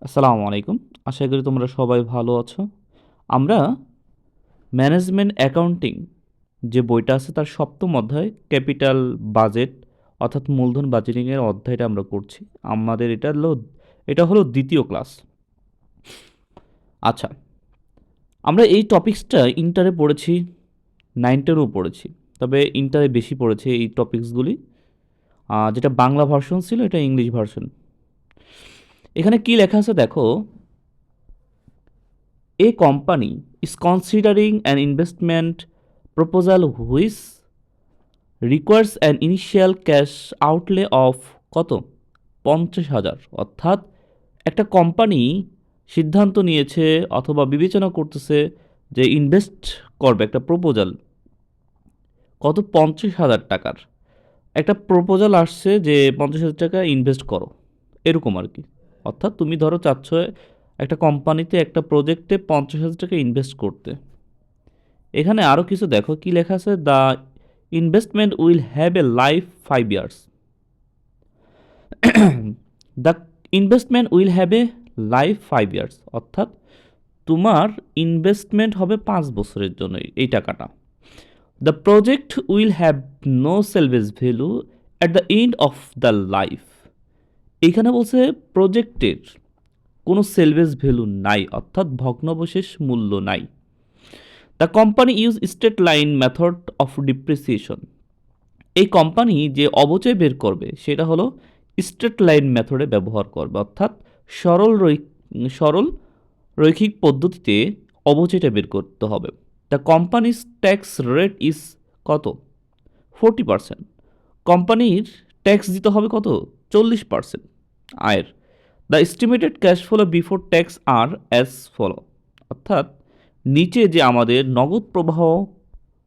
আসসালামু আলাইকুম। আশা করি তোমরা সবাই ভালো আছো। আমরা ম্যানেজমেন্ট অ্যাকাউন্টিং যে বইটা আছে তার ৭ম অধ্যায় ক্যাপিটাল বাজেট অর্থাৎ মূলধন বাজেটিংয়ের অধ্যায়টা আমরা করছি। আমাদের এটা হলো ২য় ক্লাস। আচ্ছা, আমরা এই টপিকসটা ইন্টারে পড়েছি, 9-10ও পড়েছি। তবে ইন্টারে বেশি পড়েছি এই টপিকসগুলি। যেটা বাংলা ভার্সন ছিল এটা ইংলিশ ভার্সন। এখানে কি লেখা আছে দেখো, A company is considering an investment proposal which requires an initial cash outlay of কত 50,000। অর্থাৎ একটা কোম্পানি সিদ্ধান্ত নিয়েছে অথবা বিবেচনা করতেছে যে ইনভেস্ট করবে একটা প্রপোজাল কত 50,000 টাকার একটা প্রপোজাল আসছে যে 50,000 টাকা ইনভেস্ট করো, এরকম আর কি। অর্থাৎ তুমি ধরো চাচ্ছ একটা কোম্পানিতে একটা প্রজেক্টে 50,000 টাকা ইনভেস্ট করতে। এখানে আরও কিছু দেখো কি লেখা আছে, the investment will have a life 5 years. The investment will have a life 5 years, অর্থাৎ তোমার ইনভেস্টমেন্ট হবে 5 বছরের জন্য এই টাকাটা। The project will have no salvage value at the end of the life. এইখানে বলছে প্রজেক্টের কোনো সেলভেজ ভ্যালু নাই, অর্থাৎ ভগ্নাবশেষ মূল্য নাই। The company use straight line method of depreciation. এই কোম্পানি যে অবচয় বের করবে সেটা হলো স্ট্রেট লাইন মেথডে ব্যবহার করবে, অর্থাৎ সরল রৈখিক পদ্ধতিতে অবচয়টা বের করতে হবে। The company's tax rate is কত 40%। কোম্পানির ট্যাক্স দিতে হবে কত 40% আয়ের। The estimated cash flow before tax are as follow. অর্থাৎ নিচে যে আমাদের নগদ প্রবাহ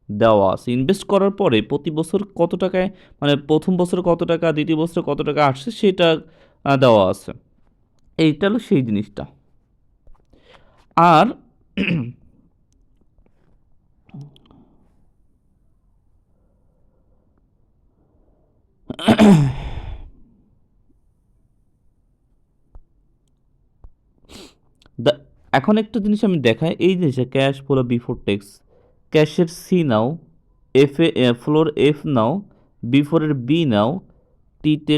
দেওয়া আছে ইনভেস্ট করার পরে প্রতি বছর কত টাকায়, মানে প্রথম বছর কত টাকা, দ্বিতীয় বছর কত টাকা আসছে সেটা দেওয়া আছে। এইটা হলো সেই জিনিসটা। আর দ্য এখন একটা জিনিস আমি দেখাই, এই জিনিসটা ক্যাশ ফ্লো বিফোর ট্যাক্স, ক্যাশের সি নাও, ফ্লোর এফ নাও, বিফোরের বি নাও, টিতে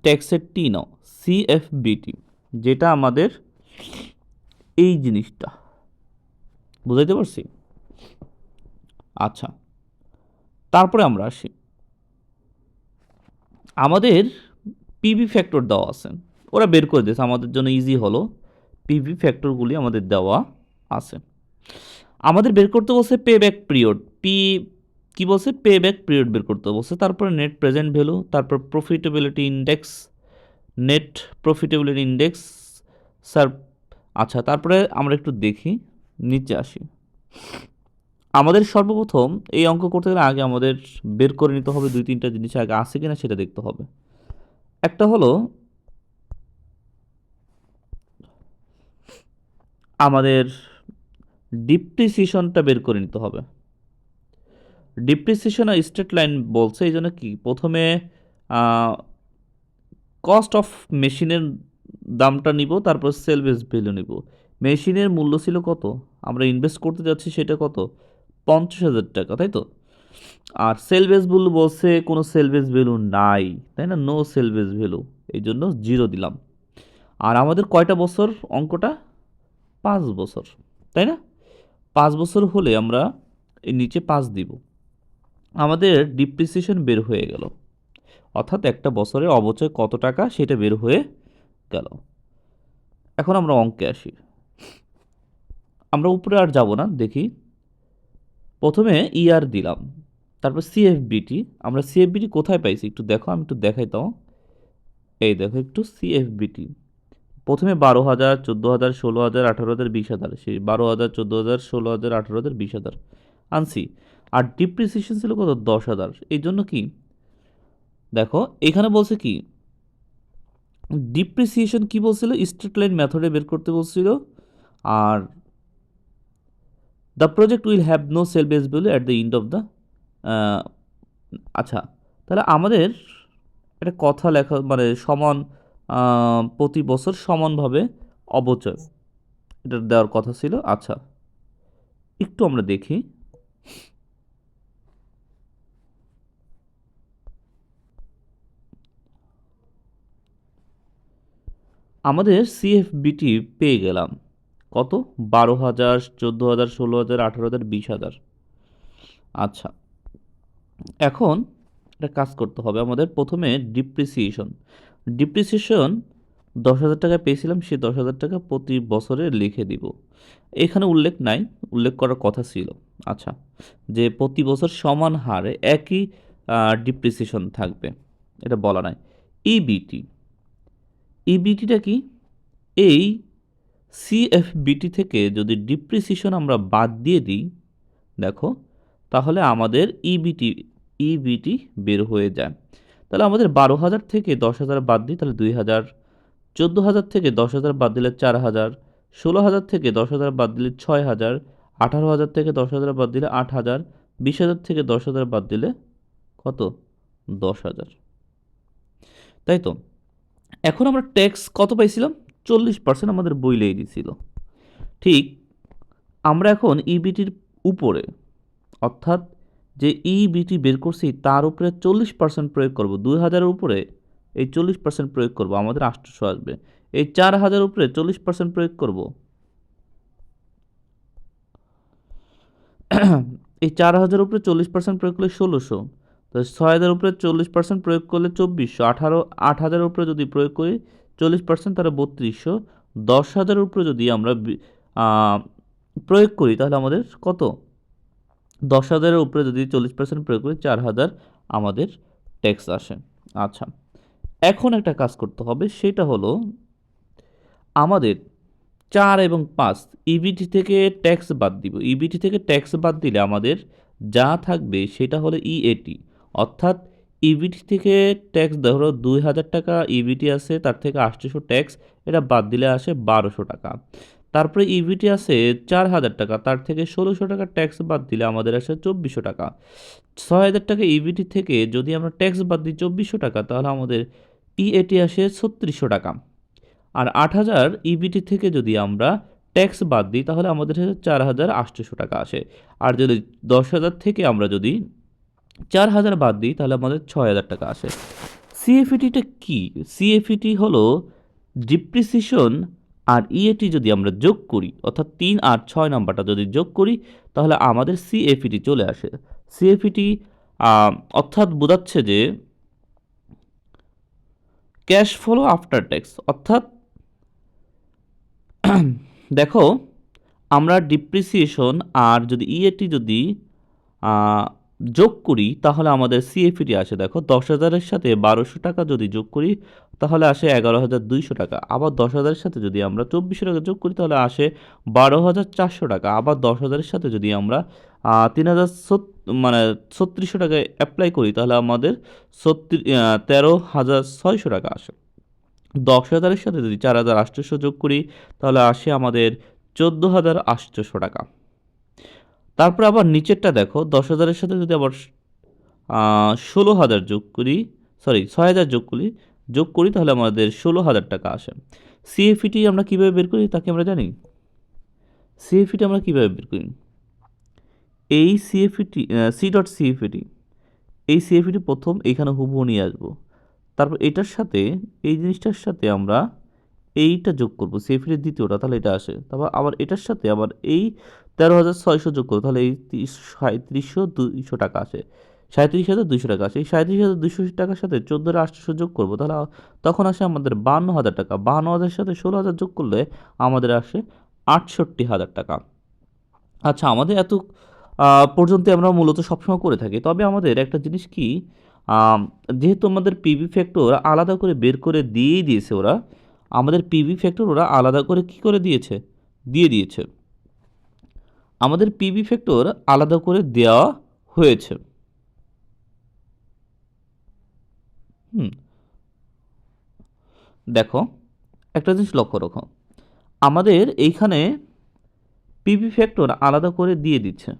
ট্যাক্সের টি নাও, সি এফ বিটি, যেটা আমাদের এই জিনিসটা বুঝাইতে পারছি। আচ্ছা, তারপরে আমরা আসি, আমাদের পিভি ফ্যাক্টর দেওয়া আছে, ওরা বের করে দিয়েছে আমাদের জন্য ইজি হলো। পিভি ফ্যাক্টরগুলি আমাদের দেওয়া আছে। আমাদের বের করতে বলছে পে ব্যাক পিরিয়ড, কি বলছে পে ব্যাক পিরিয়ড বের করতে বলছে। তারপরে নেট প্রেজেন্ট ভ্যালু, তারপর profitability index, net profitability index sir. আচ্ছা, তারপরে আমরা একটু দেখি, নিচে আসি। আমাদের সর্বপ্রথম এই অঙ্ক করতে গেলে আগে আমাদের বের করে নিতে হবে 2-3টা জিনিস আগে আছে কিনা সেটা দেখতে হবে। একটা হলো আমাদের ডিপ্রিসিয়েশনটা বের করে নিতে হবে। ডিপ্রিসিয়েশন আর স্ট্রেট লাইন বলছে, এই জন্য কি প্রথমে কস্ট অফ মেশিনের দামটা নিব, তারপর সেলভেজ ভ্যালু নিব। মেশিনের মূল্য ছিল কত, আমরা ইনভেস্ট করতে যাচ্ছি সেটা কত 50,000 টাকা, তাই তো। আর সেলভেজ ভ্যালু বলছে কোনো সেলভেজ ভ্যালু নাই, তাই না, নো সেলভেজ ভ্যালু, এই জন্য 0 দিলাম। আর আমাদের কয়টা বছর অঙ্কটা 5 বছর, তাই না। 5 বছর হলে আমরা এই নিচে 5 দিব। আমাদের ডিপ্রিসিয়েশন বের হয়ে গেল, অর্থাৎ একটা বছরে অবচয় কত টাকা সেটা বের হয়ে গেল। এখন আমরা অঙ্কে আসি, আমরা উপরে আর যাব না, দেখি প্রথমে ইয়ার দিলাম, তারপর সিএফবিটি। আমরা সিএফবিটি কোথায় পাইছি একটু দেখো, আমি একটু দেখাই তাও। এই দেখো একটু সিএফবিটি, প্রথমে 12,000, 14,000, 16,000, 18,000, 20,000, সেই 12,000, 14,000, 16,000, 18,000, 20,000 আনছি। আর ডিপ্রিসিয়েশন ছিল কত 10,000। এই জন্য কি দেখো এখানে বলছে কি ডিপ্রিসিয়েশন কি বলছিল, স্ট্রেট লাইন মেথডে বের করতে বলছিল। আর the project will have no salvage value at the end of the. আচ্ছা, তাহলে আমাদের একটা কথা লেখা মানে সমান প্রতি বছর সমানভাবে অবচয়, এটা দেওয়ার কথা ছিল। আচ্ছা, একটু আমরা দেখি। আমাদের সিএফবিটি পেয়ে গেলাম কত, 12,000, 14,000, 16,000, 18,000, 20,000। আচ্ছা, এখন একটা কাজ করতে হবে আমাদের। প্রথমে ডিপ্রিসিয়েশন 10,000 টাকা পেয়েছিলাম, সেই 10,000 টাকা প্রতি বছরে লিখে দিব। এখানে উল্লেখ নাই, উল্লেখ করার কথা ছিল। আচ্ছা, যে প্রতি বছর সমান হারে একই ডিপ্রিসিয়েশন থাকবে, এটা বলা নাই। ইবিটি, ইবিটিটা কি? এই সিএফবিটি থেকে যদি ডিপ্রিসিয়েশন আমরা বাদ দিয়ে দিই, দেখো, তাহলে আমাদের ইবিটি বের হয়ে যায়। তাহলে আমাদের 12,000 থেকে 10,000 বাদ দিই, তাহলে 2,000, 14,000 থেকে 10,000 বাদ দিলে 4,000, 16,000 থেকে 10,000 বাদ দিলে 6,000, 18,000 থেকে 10,000 বাদ দিলে 8,000, 20,000 থেকে 10,000 বাদ দিলে কত, 10,000। তাই তো। এখন আমরা ট্যাক্স কত পাইছিলাম, 40% আমাদের বইলেই দিছিল। ঠিক, আমরা এখন ইবিটির উপরে, অর্থাৎ যে ইবিটি বের করছি তার উপরে 40% প্রয়োগ করব। 2,000-এর উপরে এই 40% প্রয়োগ করব, আমাদের 800 আসবে। এই 4,000 উপরে 40% প্রয়োগ করব, এই 4,000 উপরে 40% প্রয়োগ করলে 1,600। তো 6,000 উপরে 40% প্রয়োগ করলে 2,400। 8,000 উপরে যদি প্রয়োগ করি 40%, তাহলে 3,200। 10,000 উপরে যদি আমরা প্রয়োগ করি তাহলে আমাদের কত, 10,000-এর উপরে যদি 40% প্রয়োগ করি 4,000 আমাদের ট্যাক্স আসে। আচ্ছা, এখন একটা কাজ করতে হবে, সেটা হলো আমাদের 4 এবং 5 ইবিটি থেকে ট্যাক্স বাদ দিব। ইবিটি থেকে ট্যাক্স বাদ দিলে আমাদের যা থাকবে সেটা হলো ইএটি, অর্থাৎ ইবিটি থেকে ট্যাক্স, ধরো 2,000 টাকা ইবিটি আছে, তার থেকে 800 ট্যাক্স, এটা বাদ দিলে আসে 1,200 টাকা। তারপরে ইবিটি আছে 4,000 টাকা, তার থেকে 1,600 টাকা ট্যাক্স বাদ দিলে আমাদের আসে 2,400 টাকা। 6,000 টাকা ইবিটি থেকে যদি আমরা ট্যাক্স বাদ দিই 2,400 টাকা, তাহলে আমাদের ইএটি আসে 3,600 টাকা। আর 8,000 ইবিটি থেকে যদি আমরা ট্যাক্স বাদ দিই তাহলে আমাদের 4,800 টাকা আসে। আর যদি 10,000 থেকে আমরা যদি 4,000 বাদ দিই তাহলে আমাদের 6,000 টাকা আসে। সিএফইটিটা কি? সিএফইটি হলো ডিপ্রিসিয়েশন আর ইএটি যদি আমরা যোগ করি, অর্থাৎ 3 আর 6 নাম্বারটা যদি যোগ করি তাহলে আমাদের সিএফইটি চলে আসে। সিএফইটি অর্থাৎ বোঝাচ্ছে যে ক্যাশ ফ্লো আফটার ট্যাক্স, অর্থাৎ দেখো, আমরা ডিপ্রিসিয়েশন আর যদি ইএটি যদি যোগ করি তাহলে আমাদের সিএফইটি আসে, দেখো, 10,000-এর সাথে 1,200 টাকা যদি যোগ করি তাহলে আসে 11,200 টাকা। আবার 10,000-এর সাথে যদি আমরা 2,400 টাকা যোগ করি তাহলে আসে 12,400 টাকা। আবার 10,000-এর সাথে যদি আমরা 3,000 মানে 3,600 টাকায় অ্যাপ্লাই করি তাহলে আমাদের 13,600 টাকা আসে। 10,000-এর সাথে যদি 4,800 যোগ করি তাহলে আসে আমাদের 14,800 টাকা। তারপর আবার নিচেরটা দেখো, 10,000-এর সাথে যদি আবার 16,000 যোগ করি, সরি 6,000 যোগ করি তাহলে আমাদের 16,000 টাকা আসে। সিএফইটি আমরা কীভাবে বের করি তাকে আমরা জানি। সিএফইটি আমরা কীভাবে বের করি, এই সিএফইটি সি.সিএফইটি, এই সিএফইটি প্রথম এইখানে হুবহু নিয়ে আসবো, তারপর এটার সাথে এই জিনিসটার সাথে আমরা এইটা যোগ করবো, সিএফইটির দ্বিতীয়টা, তাহলে এটা আসে। তারপর আবার এটার সাথে আবার এই 13,600 যোগ করবো, তাহলে এই 37,200 টাকা আসে, 37,200 টাকা আসে। এই 37,200 টাকার সাথে 14,800 যোগ করবো, তাহলে তখন আসে আমাদের 52,000 টাকা। 52,000 সাথে 16,000 যোগ করলে আমাদের আসে 68,000 টাকা। আচ্ছা, আমাদের এত পর্যন্ত আমরা মূলত সবসময় করে থাকি। তবে আমাদের একটা জিনিস কি, যেহেতু আমাদের পিভি ফ্যাক্টর আলাদা করে বের করে দিয়েই দিয়েছে ওরা, আমাদের পিভি ফ্যাক্টর ওরা আলাদা করে কি করে দিয়েছে, দিয়ে দিয়েছে, আমাদের পিভি ফ্যাক্টর আলাদা করে দেওয়া হয়েছে। দেখো, একটা জিনিস লক্ষ্য রাখো, আমাদের এইখানে পিভি ফ্যাক্টর আলাদা করে দিয়ে দিচ্ছে।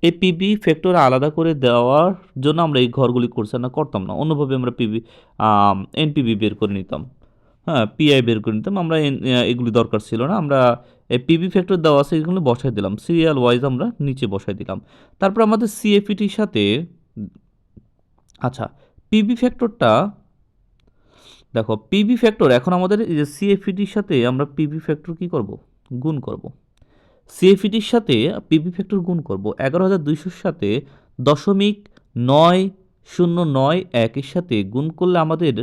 এই পিভি ফ্যাক্টর আলাদা করে দেওয়ার জন্য আমরা এই ঘরগুলি করতাম না, অন্যভাবে আমরা এনপিভি বের করে নিতাম। হ্যাঁ, পিআই বের করে নিতাম আমরা। এগুলি দরকার ছিল না, আমরা পিবি ফ্যাক্টর দেওয়া আছে এগুলো বসাই দিলাম, সিরিয়াল ওয়াইজ আমরা নিচে বসাই দিলাম। তারপর আমাদের সিএফইটির সাথে, আচ্ছা, পিবি ফ্যাক্টরটা দেখো, পিবি ফ্যাক্টর এখন আমাদের এই যে সিএফইটির সাথে আমরা পিবি ফ্যাক্টর কি করব, গুণ করব। সিএফইটির সাথে পিবি ফ্যাক্টর গুণ করব 11,200-র সাথে 0.9091 এর সাথে গুণ করলে আমাদের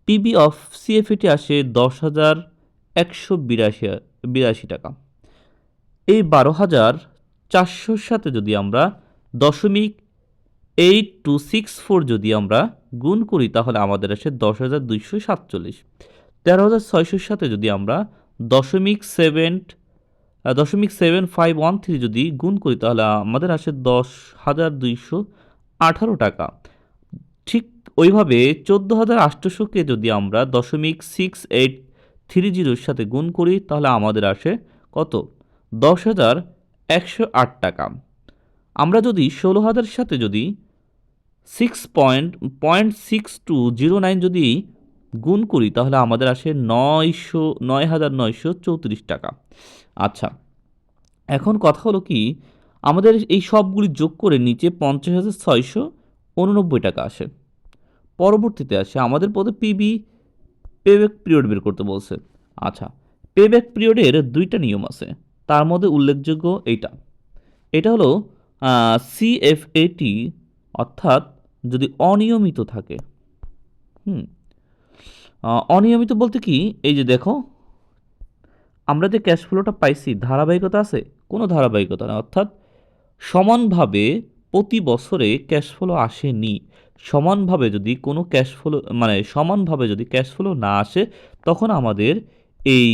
পিবি অফ সিএফইটি আসে 10,182 টাকা। এই 12,400-র সাথে যদি আমরা 0.8264 যদি আমরা গুণ করি তাহলে আমাদের আসে 10,247। 13,600-র সাথে যদি আমরা 0.7513 যদি গুণ করি তাহলে আমাদের আসে 10,218 টাকা। ঠিক ওইভাবে 14,800-কে যদি আমরা 0.6830-র সাথে গুণ করি তাহলে আমাদের আসে কত, 10,108 টাকা। আমরা যদি 16,000-এর সাথে যদি 6.6209 যদি গুণ করি তাহলে আমাদের আসে 9,934 টাকা। আচ্ছা, এখন কথা হলো কি, আমাদের এই সবগুলি যোগ করে নিচে 50,689 টাকা আসে। পরবর্তীতে আসে আমাদের পদে পিবি পেব্যাক পিরিয়ড বের করতে বলছে। আচ্ছা, পেব্যাক পিরিয়ডের দুইটা নিয়ম আছে, তার মধ্যে উল্লেখযোগ্য এটা হলো সিএফএটি, অর্থাৎ যদি অনিয়মিত থাকে। হুম, অনিয়মিত বলতে কি, এই যে দেখো আমরা যে ক্যাশ ফ্লোটা পাইছি ধারাবাহিকতা আছে, কোনো ধারাবাহিকতা না, অর্থাৎ সমানভাবে প্রতি বছরে ক্যাশ ফ্লো আসেনি। সমানভাবে যদি কোনো ক্যাশ ফ্লো মানে সমানভাবে যদি ক্যাশ ফ্লো না আসে তখন আমাদের এই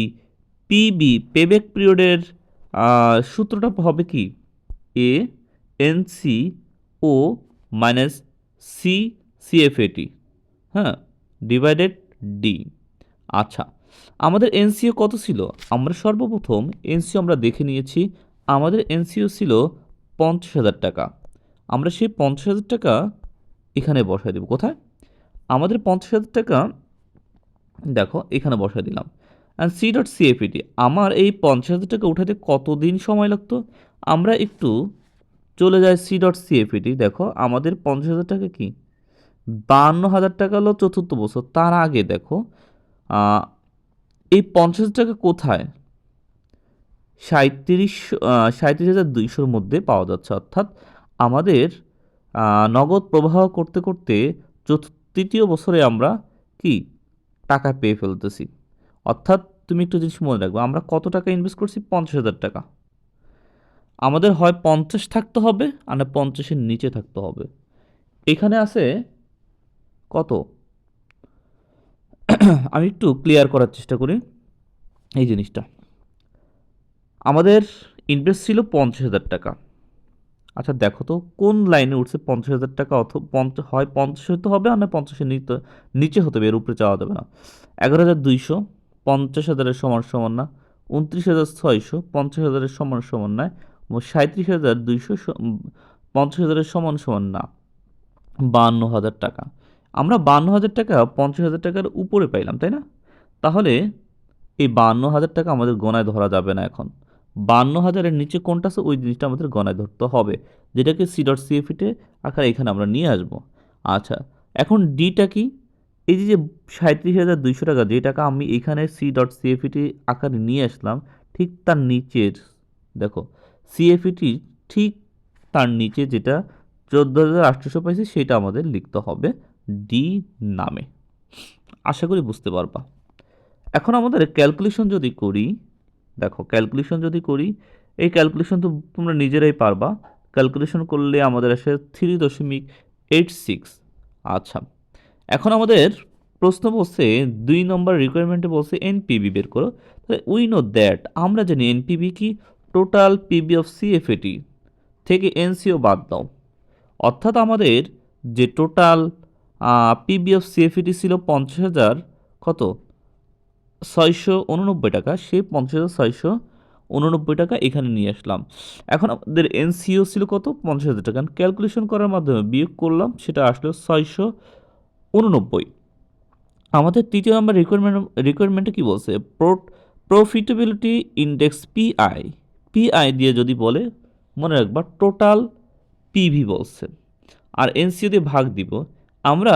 পিবি পেব্যাক পিরিয়ডের সূত্রটা হবে কি, A N C O minus C CFAT, হ্যাঁ, ডিভাইডেড ডি। আচ্ছা, আমাদের এনসিও কত ছিল, আমরা সর্বপ্রথম এনসিও আমরা দেখে নিয়েছি, আমাদের এনসিও ছিল 50,000 টাকা। আমরা সেই 50,000 টাকা এখানে বসায় দেব। কোথায়, আমাদের 50,000 টাকা দেখো এখানে বসায় দিলাম। অ্যান্ড সি ডট সিএফইটি, আমার এই 50,000 টাকা উঠাতে কতদিন সময় লাগতো, আমরা একটু চলে যাই সি ডট সিএফইটি। দেখো আমাদের 50,000 টাকা কি, 52,000 টাকা হলো চতুর্থ বছর, তার আগে দেখো এই 50,000 টাকা কোথায়, 37,200-র মধ্যে পাওয়া যাচ্ছে। অর্থাৎ আমাদের নগদ প্রবাহ করতে করতে তৃতীয় বছরে আমরা কি টাকা পেয়ে ফেলতেছি। অর্থাৎ তুমি একটু জিনিস মনে রাখবে, আমরা কত টাকা ইনভেস্ট করছি, 50,000 টাকা। আমাদের হয় 50 থাকতে হবে আর না 50-এর নিচে থাকতে হবে। এখানে আছে কত, আমি একটু ক্লিয়ার করার চেষ্টা করি এই জিনিসটা। আমাদের ইনভেস্ট ছিল 50,000 টাকা। আচ্ছা দেখো তো কোন লাইনে উঠছে 50,000 টাকা, হয় 50 হতে হবে আর না 50-এর নিচে হতে হবে, এর উপরে চাওয়া যাবে না। 11,200 50,000-এর সমান সমান না, 29,600 50,000-এর সমান সমান নয়, 37,200 50,000-এর সমান সমান না, 52,000 টাকা। আমরা 52,000 টাকা 50,000 টাকার উপরে পাইলাম, তাই না? তাহলে এই 52,000 টাকা আমাদের গণায় ধরা যাবে না এখন। 52,000-এর নিচে কোনটা আছে ওই জিনিসটা আমাদের গণায় ধরতে হবে, যেটাকে সি ডট সিএফইটে আকারে এখানে আমরা নিয়ে আসব। আচ্ছা, এখন ডিটা কি, এই যে 37,200 টাকা যে টাকা আমি এখানে সি ডট সিএফইটি আকারে নিয়ে আসলাম, ঠিক তার নিচের দেখো সিএফইটি ঠিক তার নিচে যেটা 14,800 পাইছি সেটা আমাদের লিখতে হবে ডি নামে। আশা করি বুঝতে পারবা। এখন আমাদের ক্যালকুলেশন যদি করি, দেখো ক্যালকুলেশন যদি করি, এই ক্যালকুলেশন তো তোমরা নিজেরাই পারবা। ক্যালকুলেশন করলে আমাদের আসে 3.86। আচ্ছা, এখন আমাদের প্রশ্ন বলছে 2 নম্বর রিকোয়ারমেন্টে বলছে এনপিবি বের করো। তাহলে উই নো দ্যাট, আমরা জানি এনপিবি কি, টোটাল পিবি অফ সিএফএটি থেকে এনসিও বাদ দাও। অর্থাৎ আমাদের যে টোটাল পিবি অফ সিএফইটি ছিল 50,000 কত 689 টাকা, সেই 50,689 টাকা এখানে নিয়ে আসলাম। এখন আমাদের এনসিও ছিল কত, 50,000 টাকা। ক্যালকুলেশন করার মাধ্যমে বিয়োগ করলাম, সেটা আসলো 689। আমাদের তৃতীয় নাম্বার রিকোয়ারমেন্টে কি বলছে, প্রফিটেবিলিটি ইন্ডেক্স পিআই। পিআই দিয়ে যদি বলে মনে রাখবা টোটাল পিভি বলছে, আর এনসিও দিয়ে ভাগ দিব। আমরা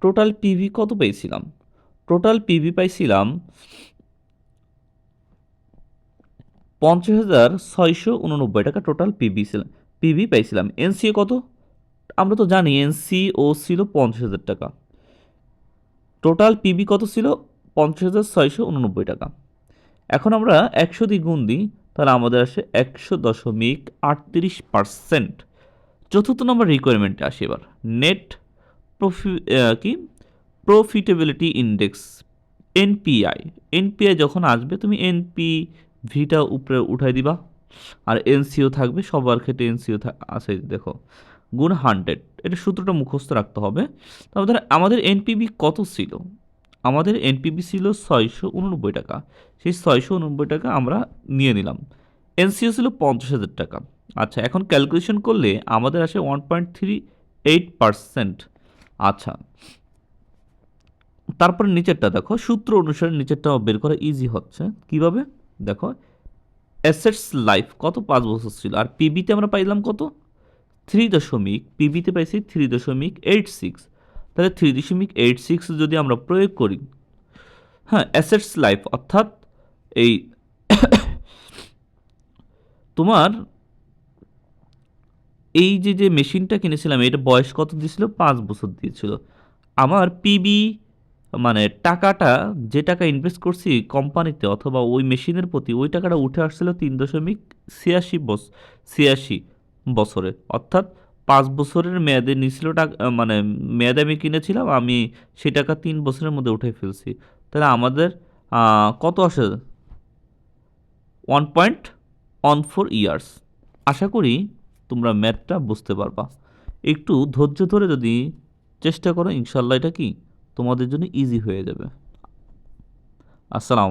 টোটাল পিভি কত পেয়েছিলাম? টোটাল পিভি পাইছিলাম 50,689 টাকা। টোটাল পিভি পাইছিলাম। এনসিও কত? আমরা তো জানি এনসিও ছিল 50,000 টাকা। টোটাল পিবি কত ছিল? 50,689 টাকা। এখন আমরা 100 দিয়ে গুণ দিই, তাহলে আমাদের আসে 100.38%। চতুর্থ নম্বর রিকোয়ারমেন্টে আসি এবার। নেট কি প্রফিটেবিলিটি ইন্ডেক্স, এনপিআই। এনপিআই যখন আসবে তুমি এনপিভিটা উপরে উঠাই দিবা, আর এনসিও থাকবে, সবার ক্ষেত্রে এনসিও আছে দেখো, গুণ 100। এটা সূত্রটা মুখস্থ রাখতে হবে। তারপরে আমাদের এনপিবি কত ছিল? আমাদের এনপিবি ছিল 689 টাকা। সেই 689 টাকা আমরা নিয়ে নিলাম। এনসিও ছিল 50,000 টাকা। আচ্ছা, এখন ক্যালকুলেশন করলে আমাদের আসে 1.38%। আচ্ছা, তারপরে নিচেরটা দেখো, সূত্র অনুসারে নিচেরটা বের করা ইজি হচ্ছে। কিভাবে দেখো, অ্যাসেটস লাইফ কত? 5 বছর ছিল। আর পিবিতে আমরা পাইলাম কত? 3 পিবিতে পাইছি 3.86। তাহলে 3.86 যদি আমরা প্রয়োগ করি, হ্যাঁ, অ্যাসেটস লাইফ অর্থাৎ এই তোমার এই যে মেশিনটা কিনেছিলাম, এটা বয়স কত দিয়েছিল? 5 বছর দিয়েছিল। আমার পিবি মানে টাকাটা, যে টাকা ইনভেস্ট করছি কোম্পানিতে অথবা ওই মেশিনের প্রতি, ওই টাকাটা উঠে আসছিল 3.86 বছরে। অর্থাৎ 5 বছরের মেয়াদে নিয়েছিল টাকা, মানে মেয়াদে আমি কিনেছিলাম, আমি সেই টাকা 3 বছরের মধ্যে উঠে ফেলছি। তাহলে আমাদের কত আসে? 1.14 ইয়ার্স। আশা করি তোমরা ম্যাথটা বুঝতে পারবা। একটু ধৈর্য ধরে যদি চেষ্টা করো, ইনশাল্লাহ এটা কি তোমাদের জন্য ইজি হয়ে যাবে। আসসালাম।